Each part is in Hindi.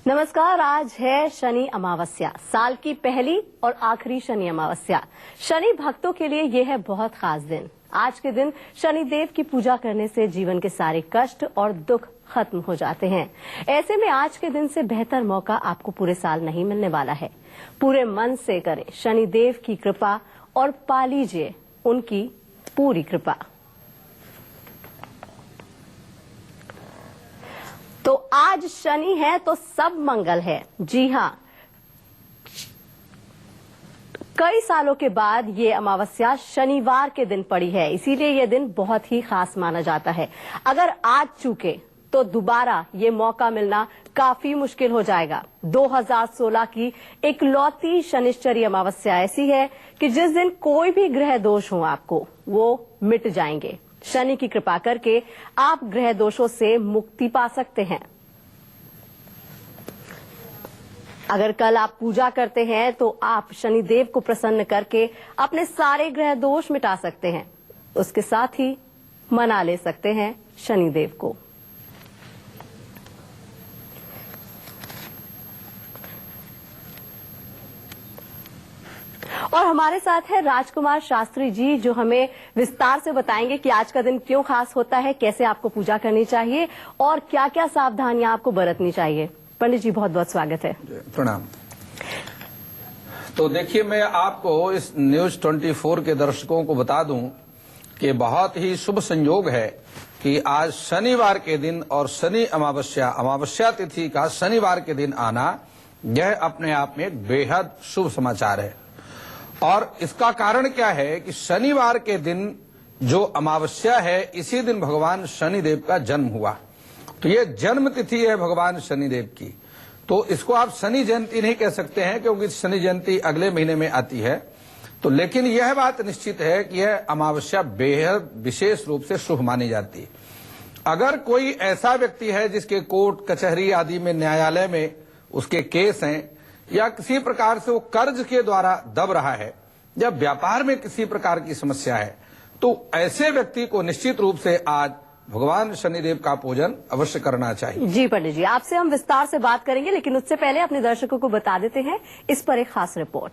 नमस्कार। आज है शनि अमावस्या, साल की पहली और आखिरी शनि अमावस्या। शनि भक्तों के लिए यह है बहुत खास दिन। आज के दिन शनि देव की पूजा करने से जीवन के सारे कष्ट और दुख खत्म हो जाते हैं। ऐसे में आज के दिन से बेहतर मौका आपको पूरे साल नहीं मिलने वाला है। पूरे मन से करें शनि देव की कृपा और पा लीजिए उनकी पूरी कृपा। तो आज शनि है तो सब मंगल है। जी हाँ, कई सालों के बाद ये अमावस्या शनिवार के दिन पड़ी है, इसीलिए ये दिन बहुत ही खास माना जाता है। अगर आज चूके तो दोबारा ये मौका मिलना काफी मुश्किल हो जाएगा। 2016 की इकलौती शनिश्चरी अमावस्या ऐसी है कि जिस दिन कोई भी ग्रह दोष हो आपको वो मिट जाएंगे। शनि की कृपा करके आप ग्रह दोषों से मुक्ति पा सकते हैं। अगर कल आप पूजा करते हैं तो आप शनि देव को प्रसन्न करके अपने सारे ग्रह दोष मिटा सकते हैं। उसके साथ ही मना ले सकते हैं शनि देव को। और हमारे साथ है राजकुमार शास्त्री जी, जो हमें विस्तार से बताएंगे कि आज का दिन क्यों खास होता है, कैसे आपको पूजा करनी चाहिए और क्या क्या सावधानियां आपको बरतनी चाहिए। पंडित जी, बहुत बहुत स्वागत है। प्रणाम। तो देखिए, मैं आपको इस न्यूज 24 के दर्शकों को बता दूं कि बहुत ही शुभ संयोग है कि आज शनिवार के दिन और शनि अमावस्या तिथि का शनिवार के दिन आना, यह अपने आप में एक बेहद शुभ समाचार है। और इसका कारण क्या है कि शनिवार के दिन जो अमावस्या है, इसी दिन भगवान शनिदेव का जन्म हुआ। तो ये जन्म तिथि है भगवान शनिदेव की। तो इसको आप शनि जयंती नहीं कह सकते हैं, क्योंकि शनि जयंती अगले महीने में आती है। तो लेकिन यह बात निश्चित है कि यह अमावस्या बेहद विशेष रूप से शुभ मानी जाती है। अगर कोई ऐसा व्यक्ति है जिसके कोर्ट कचहरी आदि में, न्यायालय में उसके केस हैं, या किसी प्रकार से वो कर्ज के द्वारा दब रहा है, या व्यापार में किसी प्रकार की समस्या है, तो ऐसे व्यक्ति को निश्चित रूप से आज भगवान शनिदेव का पूजन अवश्य करना चाहिए। जी पंडित जी, आपसे हम विस्तार से बात करेंगे, लेकिन उससे पहले अपने दर्शकों को बता देते हैं इस पर एक खास रिपोर्ट।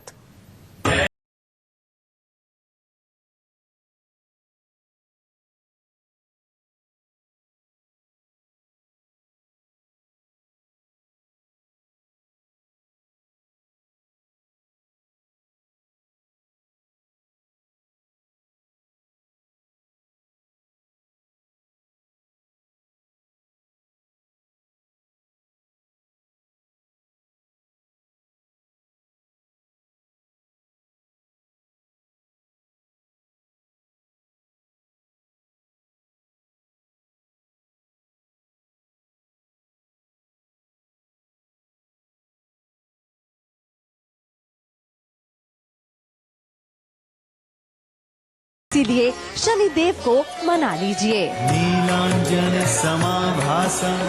इसीलिए शनिदेव को मना लीजिए। नीलांजन समाभासं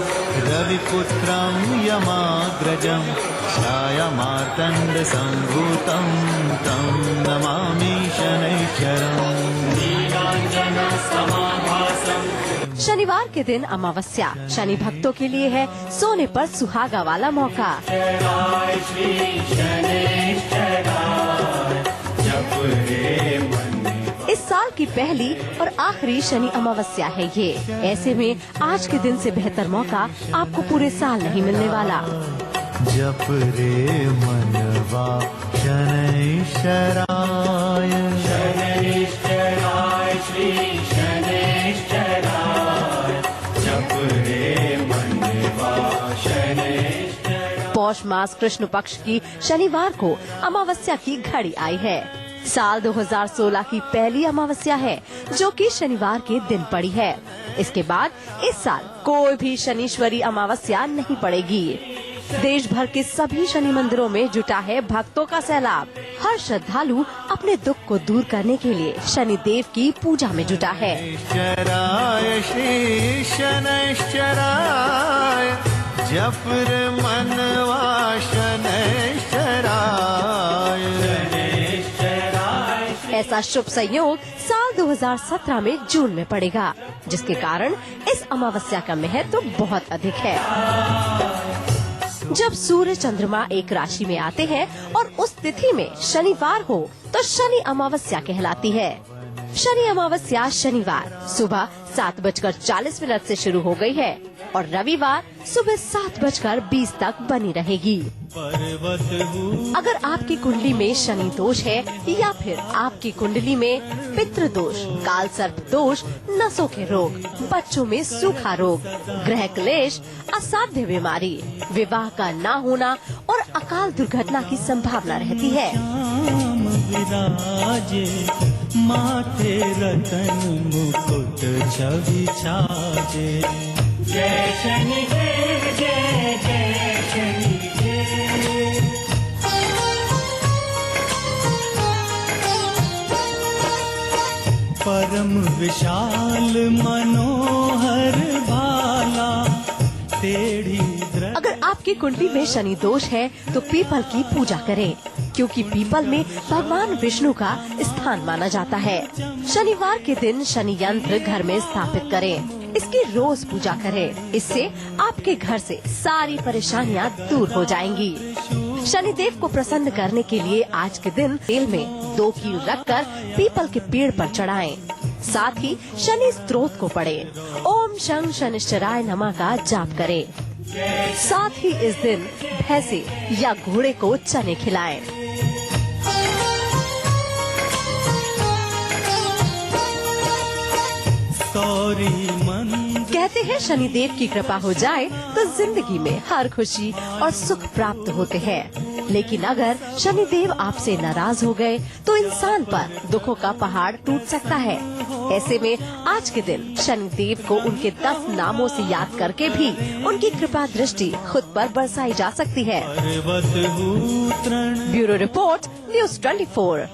रविपुत्रं यमाग्रजं छायामार्तण्ड संभूतं तं नमामि शनैश्चरम्। नीलांजन समाभासं। शनिवार के दिन अमावस्या शनि भक्तों के लिए है सोने पर सुहागा वाला मौका। इस साल की पहली और आखिरी शनि अमावस्या है ये। ऐसे में आज के दिन से बेहतर मौका आपको पूरे साल नहीं मिलने वाला। जप रे मनवा शनैश्चराय, शनैश्चराय श्री शनैश्चराय, जप रे मनवा शनैश्चराय। पौष मास कृष्ण पक्ष की शनिवार को अमावस्या की घड़ी आई है। साल 2016 की पहली अमावस्या है, जो कि शनिवार के दिन पड़ी है। इसके बाद इस साल कोई भी शनिश्वरी अमावस्या नहीं पड़ेगी। देश भर के सभी शनि मंदिरों में जुटा है भक्तों का सैलाब। हर श्रद्धालु अपने दुख को दूर करने के लिए शनि देव की पूजा में जुटा है। शनैश्चराय श्री शनैश्चराय, जप रे मनवा शनैश्चराय। ऐसा शुभ संयोग साल 2017 में जून में पड़ेगा, जिसके कारण इस अमावस्या का महत्व तो बहुत अधिक है। जब सूर्य चंद्रमा एक राशि में आते हैं और उस तिथि में शनिवार हो तो शनि अमावस्या कहलाती है। शनि अमावस्या शनिवार सुबह 7:40 से शुरू हो गई है और रविवार सुबह 7:20 तक बनी रहेगी। अगर आपकी कुंडली में शनि दोष है या फिर आपकी कुंडली में पितृ दोष, काल सर्प दोष, नसों के रोग, बच्चों में सूखा रोग, ग्रह क्लेश, असाध्य बीमारी, विवाह का ना होना और अकाल दुर्घटना की संभावना रहती है। माथे रतन मुकुट छवि छाजे। जय शनिदेव जय जय शनिदेव। परम विशाल मनोहर भाला तेरी। अगर आपकी कुंडली में शनि दोष है तो पीपल की पूजा करें, क्योंकि पीपल में भगवान विष्णु का स्थान माना जाता है। शनिवार के दिन शनि यंत्र घर में स्थापित करें, इसकी रोज पूजा करें। इससे आपके घर से सारी परेशानियां दूर हो जाएंगी। शनिदेव को प्रसन्न करने के लिए आज के दिन तेल में 2 कील रखकर पीपल के पेड़ पर चढ़ाएं। साथ ही शनि स्तोत्र को पढ़ें। ओम शं शनिश्चराय नमः का जाप करें। साथ ही इस दिन भैंसे या घोड़े को चने खिलाएं। कहते हैं शनिदेव की कृपा हो जाए तो जिंदगी में हर खुशी और सुख प्राप्त होते हैं, लेकिन अगर शनिदेव आपसे नाराज हो गए तो इंसान पर दुखों का पहाड़ टूट सकता है। ऐसे में आज के दिन शनिदेव को उनके 10 नामों से याद करके भी उनकी कृपा दृष्टि खुद पर बरसाई जा सकती है। Bureau report news 24।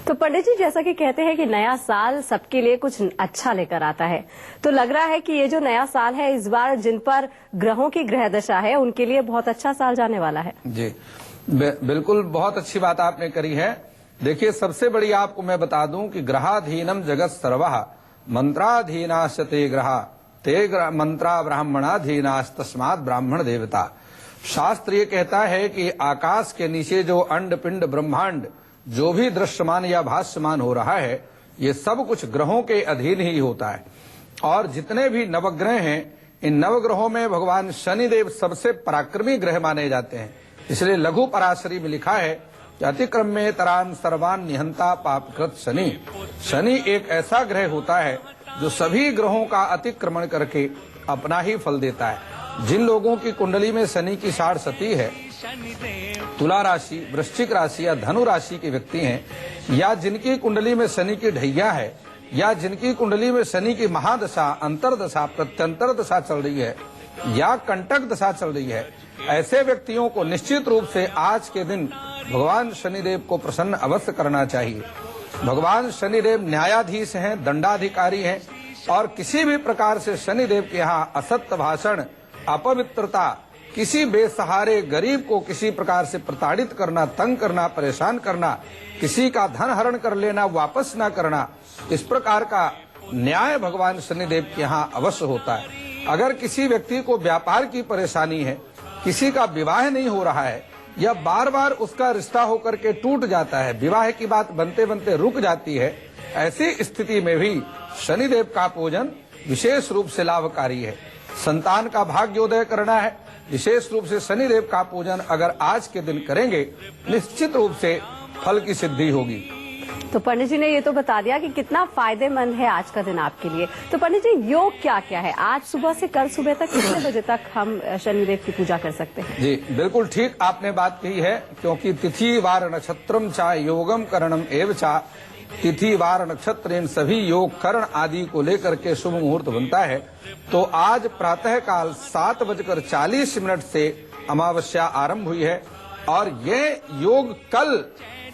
तो पंडित जी, जैसा कि कहते हैं कि नया साल सबके लिए कुछ अच्छा लेकर आता है, तो लग रहा है कि ये जो नया साल है इस बार जिन पर ग्रहों की ग्रह दशा है उनके लिए बहुत अच्छा साल जाने वाला है। जी बिल्कुल, बहुत अच्छी बात आपने करी है। देखिए, सबसे बड़ी आपको मैं बता दूं कि ग्रहाधीनम जगत सर्वः मंत्राधीनाश्च ते ग्रहा ते मंत्रा ब्राह्मणाधीनाश्च तस्मात् ब्राह्मण देवता। शास्त्र ये कहता है कि आकाश के नीचे जो अंड पिंड ब्रह्मांड जो भी दृश्यमान या भाष्यमान हो रहा है, ये सब कुछ ग्रहों के अधीन ही होता है। और जितने भी नवग्रह हैं, इन नवग्रहों में भगवान शनिदेव सबसे पराक्रमी ग्रह माने जाते हैं। इसलिए लघु पराशरी में लिखा है कि अतिक्रम में तरान सर्वान निहंता पापकृत शनि। शनि एक ऐसा ग्रह होता है जो सभी ग्रहों का अतिक्रमण करके अपना ही फल देता है। जिन लोगों की कुंडली में शनि की 60 सती है, तुला राशि, वृश्चिक राशि या धनु राशि के व्यक्ति हैं, या जिनकी कुंडली में शनि की ढैया है, या जिनकी कुंडली में शनि की महादशा, अंतरदशा, प्रत्यंतर दशा चल रही है या कंटक दशा चल रही है, ऐसे व्यक्तियों को निश्चित रूप से आज के दिन भगवान शनिदेव को प्रसन्न अवश्य करना चाहिए। भगवान शनिदेव न्यायाधीश हैं, दंडाधिकारी हैं, और किसी भी प्रकार से शनिदेव के यहाँ असत्य भाषण, अपवित्रता, किसी बेसहारे गरीब को किसी प्रकार से प्रताड़ित करना, तंग करना, परेशान करना, किसी का धन हरण कर लेना, वापस न करना, इस प्रकार का न्याय भगवान शनिदेव के यहाँ अवश्य होता है। अगर किसी व्यक्ति को व्यापार की परेशानी है, किसी का विवाह नहीं हो रहा है या बार बार उसका रिश्ता होकर के टूट जाता है, विवाह की बात बनते बनते रुक जाती है, ऐसी स्थिति में भी शनिदेव का पूजन विशेष रूप से लाभकारी है। संतान का भाग्योदय करना है, विशेष रूप से शनिदेव का पूजन अगर आज के दिन करेंगे, निश्चित रूप से फल की सिद्धि होगी। तो पंडित जी ने ये तो बता दिया कि कितना फायदेमंद है आज का दिन आपके लिए। तो पंडित जी, योग क्या क्या है? आज सुबह से कल सुबह तक कितने बजे तक हम शनिदेव की पूजा कर सकते हैं? जी बिल्कुल ठीक आपने बात कही है, क्योंकि तिथि वार नक्षत्रम चा योगम करणम एव चा, तिथि वार नक्षत्र इन सभी योग करण आदि को लेकर के शुभ मुहूर्त बनता है। तो आज प्रातः काल 7:40 से अमावस्या आरंभ हुई है और ये योग कल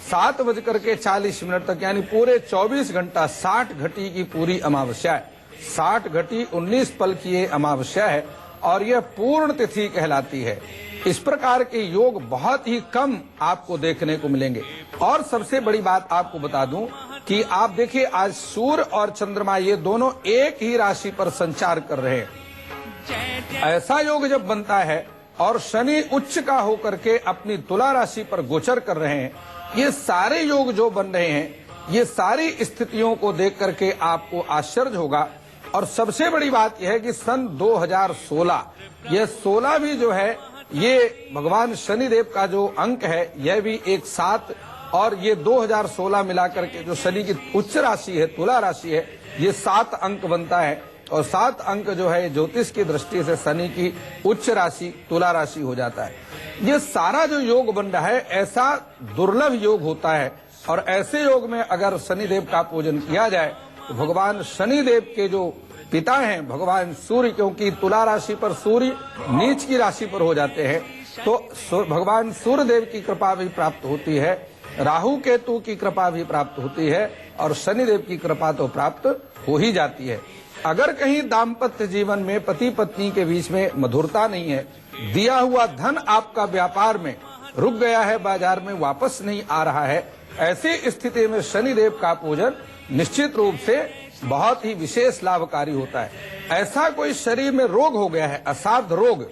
7:40 तक, यानी पूरे 24 घंटा 60 घटी की पूरी अमावस्या है। 60 घटी 19 पल की ये अमावस्या है और यह पूर्ण तिथि कहलाती है। इस प्रकार के योग बहुत ही कम आपको देखने को मिलेंगे। और सबसे बड़ी बात आपको बता दूं कि आप देखिए आज सूर्य और चंद्रमा ये दोनों एक ही राशि पर संचार कर रहे हैं। ऐसा योग जब बनता है और शनि उच्च का होकर के अपनी तुला राशि पर गोचर कर रहे हैं, ये सारे योग जो बन रहे हैं, ये सारी स्थितियों को देख करके आपको आश्चर्य होगा। और सबसे बड़ी बात यह है कि सन 2016 ये 16 भी जो है ये भगवान शनिदेव का जो अंक है यह भी एक 7 और ये 2016 मिलाकर के जो शनि की उच्च राशि है, तुला राशि है, ये 7 अंक बनता है। और 7 अंक जो है ज्योतिष की दृष्टि से शनि की उच्च राशि तुला राशि हो जाता है। ये सारा जो योग बन रहा है ऐसा दुर्लभ योग होता है। और ऐसे योग में अगर शनिदेव का पूजन किया जाए तो भगवान शनिदेव के जो पिता हैं भगवान सूर्य, क्योंकि तुला राशि पर सूर्य नीच की राशि पर हो जाते हैं, तो भगवान सूर्यदेव की कृपा भी प्राप्त होती है, राहु केतु की कृपा भी प्राप्त होती है और शनिदेव की कृपा तो प्राप्त हो ही जाती है। अगर कहीं दाम्पत्य जीवन में पति पत्नी के बीच में मधुरता नहीं है, दिया हुआ धन आपका व्यापार में रुक गया है, बाजार में वापस नहीं आ रहा है, ऐसी स्थिति में शनिदेव का पूजन निश्चित रूप से बहुत ही विशेष लाभकारी होता है। ऐसा कोई शरीर में रोग हो गया है, असाध्य रोग,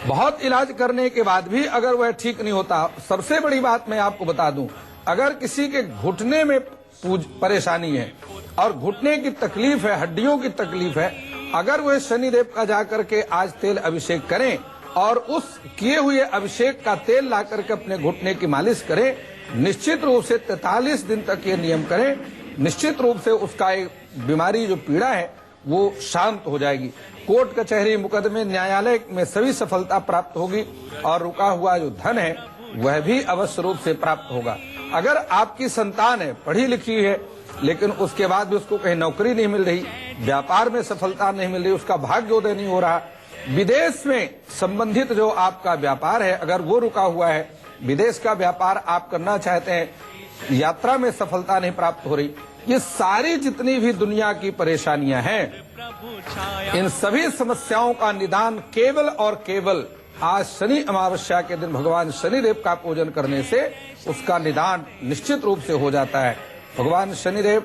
बहुत इलाज करने के बाद भी अगर वह ठीक नहीं होता, सबसे बड़ी बात मैं आपको बता दूं, अगर किसी के घुटने में परेशानी है और घुटने की तकलीफ है, हड्डियों की तकलीफ है, अगर वह शनिदेव का जाकर के आज तेल अभिषेक करें और उस किए हुए अभिषेक का तेल ला करके अपने घुटने की मालिश करें, निश्चित रूप से 43 दिन तक ये नियम करें, निश्चित रूप से उसका एक बीमारी जो पीड़ा है वो शांत हो जाएगी। कोर्ट कचहरी मुकदमे न्यायालय में सभी सफलता प्राप्त होगी और रुका हुआ जो धन है वह भी अवश्य रूप से प्राप्त होगा। अगर आपकी संतान है, पढ़ी लिखी है, लेकिन उसके बाद भी उसको कहीं नौकरी नहीं मिल रही, व्यापार में सफलता नहीं मिल रही, उसका भाग्योदय नहीं हो रहा, विदेश में संबंधित जो आपका व्यापार है अगर वो रुका हुआ है, विदेश का व्यापार आप करना चाहते हैं, यात्रा में सफलता नहीं प्राप्त हो रही, ये सारी जितनी भी दुनिया की परेशानियां हैं, इन सभी समस्याओं का निदान केवल और केवल आज शनि अमावस्या के दिन भगवान शनिदेव का पूजन करने से उसका निदान निश्चित रूप से हो जाता है। भगवान शनिदेव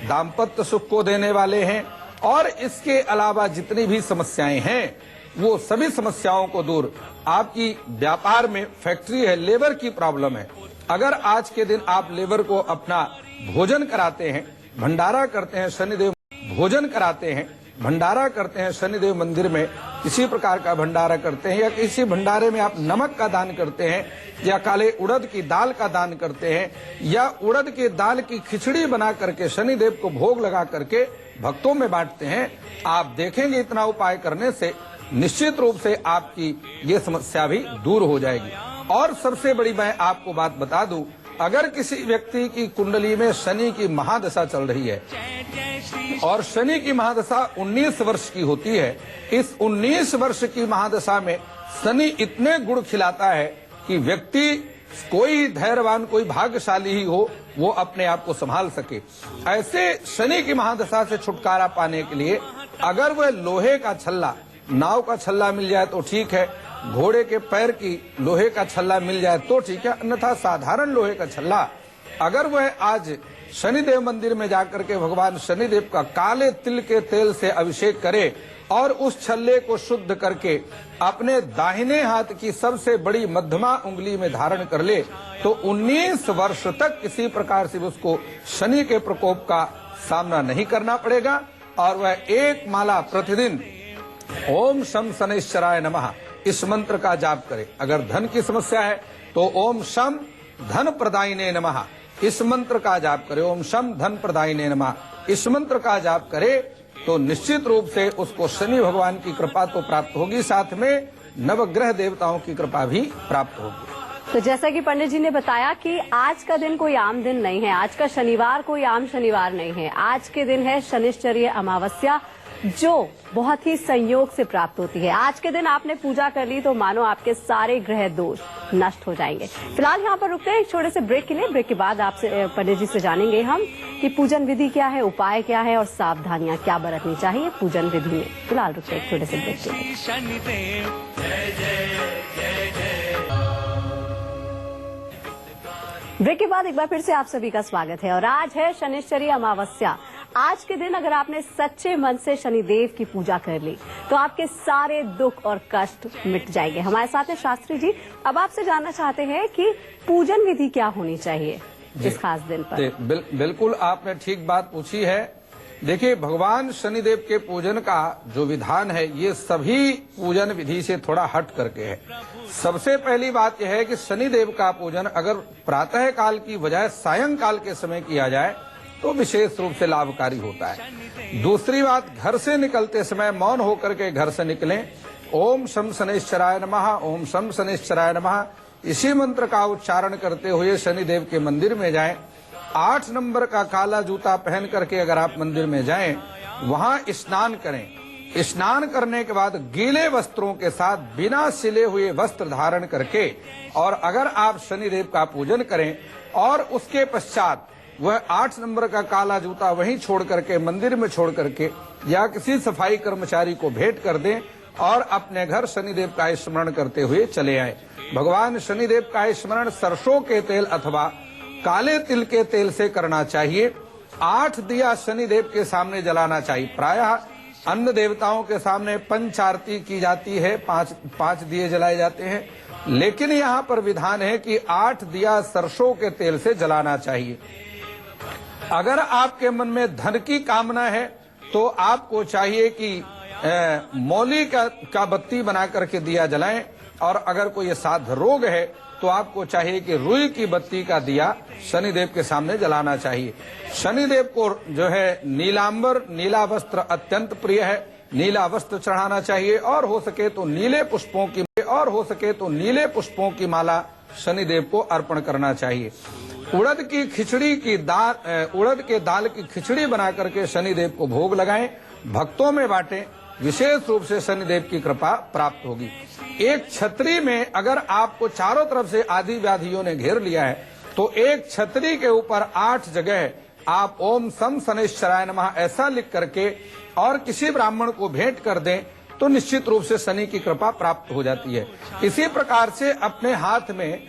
दाम्पत्य सुख को देने वाले हैं और इसके अलावा जितनी भी समस्याएं हैं वो सभी समस्याओं को दूर, आपकी व्यापार में फैक्ट्री है, लेबर की प्रॉब्लम है, अगर आज के दिन आप लेबर को अपना भोजन कराते हैं, भंडारा करते हैं, शनिदेव भोजन कराते हैं, भंडारा करते हैं, शनिदेव मंदिर में किसी प्रकार का भंडारा करते हैं या किसी भंडारे में आप नमक का दान करते हैं या काले उड़द की दाल का दान करते हैं या उड़द की दाल की खिचड़ी बना करके शनिदेव को भोग लगा करके भक्तों में बांटते हैं, आप देखेंगे इतना उपाय करने से निश्चित रूप से आपकी ये समस्या भी दूर हो जाएगी। और सबसे बड़ी मैं आपको बात बता दूं, अगर किसी व्यक्ति की कुंडली में शनि की महादशा चल रही है और शनि की महादशा 19 वर्ष की होती है, इस 19 वर्ष की महादशा में शनि इतने गुण खिलाता है कि व्यक्ति कोई धैर्यवान, कोई भाग्यशाली ही हो, वो अपने आप को संभाल सके। ऐसे शनि की महादशा से छुटकारा पाने के लिए अगर वह लोहे का छल्ला, नाव का छल्ला मिल जाए तो ठीक है, घोड़े के पैर की लोहे का छल्ला मिल जाए तो ठीक है, अन्यथा साधारण लोहे का छल्ला अगर वह आज शनिदेव मंदिर में जाकर के भगवान शनिदेव का काले तिल के तेल से अभिषेक करे और उस छल्ले को शुद्ध करके अपने दाहिने हाथ की सबसे बड़ी मध्यमा उंगली में धारण कर ले तो 19 वर्ष तक किसी प्रकार से उसको शनि के प्रकोप का सामना नहीं करना पड़ेगा और वह एक माला प्रतिदिन ओम शम शनैश्चराय नमः इस मंत्र का जाप करे। अगर धन की समस्या है तो ओम शम धन प्रदायिने नमः इस मंत्र का जाप करे, ओम शम धन प्रदायिने नमः इस मंत्र का जाप करे तो निश्चित रूप से उसको शनि भगवान की कृपा तो प्राप्त होगी, साथ में नवग्रह देवताओं की कृपा भी प्राप्त होगी। तो जैसा कि पंडित जी ने बताया कि आज का दिन कोई आम दिन नहीं है, आज का शनिवार कोई आम शनिवार नहीं है, आज के दिन है शनिश्चर्य अमावस्या जो बहुत ही संयोग से प्राप्त होती है। आज के दिन आपने पूजा कर ली तो मानो आपके सारे ग्रह दोष नष्ट हो जाएंगे। फिलहाल यहाँ पर रुकते हैं एक छोटे से ब्रेक के लिए। ब्रेक के बाद आपसे पंडित जी से जानेंगे हम कि पूजन विधि क्या है, उपाय क्या है और सावधानियां क्या बरतनी चाहिए पूजन विधि में। फिलहाल रुकते हैं एक छोटे से ब्रेक के लिए। ब्रेक के बाद एक बार फिर से आप सभी का स्वागत है और आज है शनिश्चरी अमावस्या। आज के दिन अगर आपने सच्चे मन से शनिदेव की पूजा कर ली तो आपके सारे दुख और कष्ट मिट जाएंगे। हमारे साथ है शास्त्री जी। अब आपसे जानना चाहते हैं कि पूजन विधि क्या होनी चाहिए इस खास दिन पर। बिल्कुल आपने ठीक बात पूछी है। देखिए, भगवान शनिदेव के पूजन का जो विधान है ये सभी पूजन विधि से थोड़ा हट करके है। सबसे पहली बात यह है कि शनिदेव का पूजन अगर प्रातः काल की बजाय सायंकाल के समय किया जाए तो विशेष रूप से लाभकारी होता है। दूसरी बात, घर से निकलते समय मौन होकर के घर से निकलें। ओम शम शनैश्चराय नमः, ओम शम शनैश्चराय नमः, इसी मंत्र का उच्चारण करते हुए शनिदेव के मंदिर में जाएं। 8 नंबर का काला जूता पहन करके अगर आप मंदिर में जाएं, वहां स्नान करें। स्नान करने के बाद गीले वस्त्रों के साथ बिना सिले हुए वस्त्र धारण करके और अगर आप शनिदेव का पूजन करें और उसके पश्चात वह 8 नंबर का काला जूता वहीं छोड़ करके मंदिर में छोड़ करके या किसी सफाई कर्मचारी को भेंट कर दें और अपने घर शनिदेव का स्मरण करते हुए चले आए। भगवान शनिदेव का स्मरण सरसों के तेल अथवा काले तिल के तेल से करना चाहिए। 8 दिया शनिदेव के सामने जलाना चाहिए। प्रायः अन्य देवताओं के सामने पंच आरती की जाती है, 5 दिए जलाए जाते हैं, लेकिन यहाँ पर विधान है कि 8 दिया सरसों के तेल से जलाना चाहिए। अगर आपके मन में धन की कामना है तो आपको चाहिए कि मौली का बत्ती बना करके दिया जलाएं, और अगर कोई साध रोग है तो आपको चाहिए कि रुई की बत्ती का दिया शनिदेव के सामने जलाना चाहिए। शनिदेव को जो है नीलांबर, नीला वस्त्र अत्यंत प्रिय है। नीला वस्त्र चढ़ाना चाहिए और हो सके तो नीले पुष्पों की माला शनिदेव को अर्पण करना चाहिए। उड़द के दाल की खिचड़ी बना करके शनिदेव को भोग लगाएं, भक्तों में बांटें। विशेष रूप से शनिदेव की कृपा प्राप्त होगी। एक छतरी में अगर आपको चारों तरफ से आदि व्याधियों ने घेर लिया है तो एक छतरी के ऊपर 8 जगह आप ओम सम शनैश्चराय नमः ऐसा लिख करके और किसी ब्राह्मण को भेंट कर दें तो निश्चित रूप से शनि की कृपा प्राप्त हो जाती है। इसी प्रकार से अपने हाथ में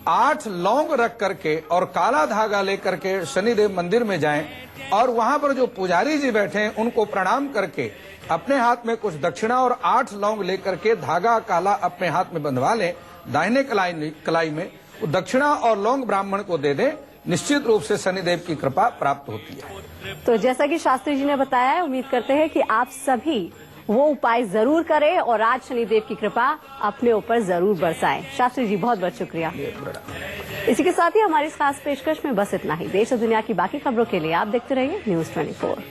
8 लौंग रख करके और काला धागा लेकर के शनिदेव मंदिर में जाएं और वहां पर जो पुजारी जी बैठे हैं उनको प्रणाम करके अपने हाथ में कुछ दक्षिणा और 8 लौंग लेकर के धागा काला अपने हाथ में बंधवा लें। दाहिने कलाई में दक्षिणा और लौंग ब्राह्मण को दे दें। निश्चित रूप से शनिदेव की कृपा प्राप्त होती है। तो जैसा कि शास्त्री जी ने बताया है, उम्मीद करते हैं कि आप सभी वो उपाय जरूर करें और आज शनिदेव की कृपा अपने ऊपर जरूर बरसाएं। शास्त्री जी बहुत बहुत शुक्रिया। इसी के साथ ही हमारी इस खास पेशकश में बस इतना ही। देश और दुनिया की बाकी खबरों के लिए आप देखते रहिए News 24।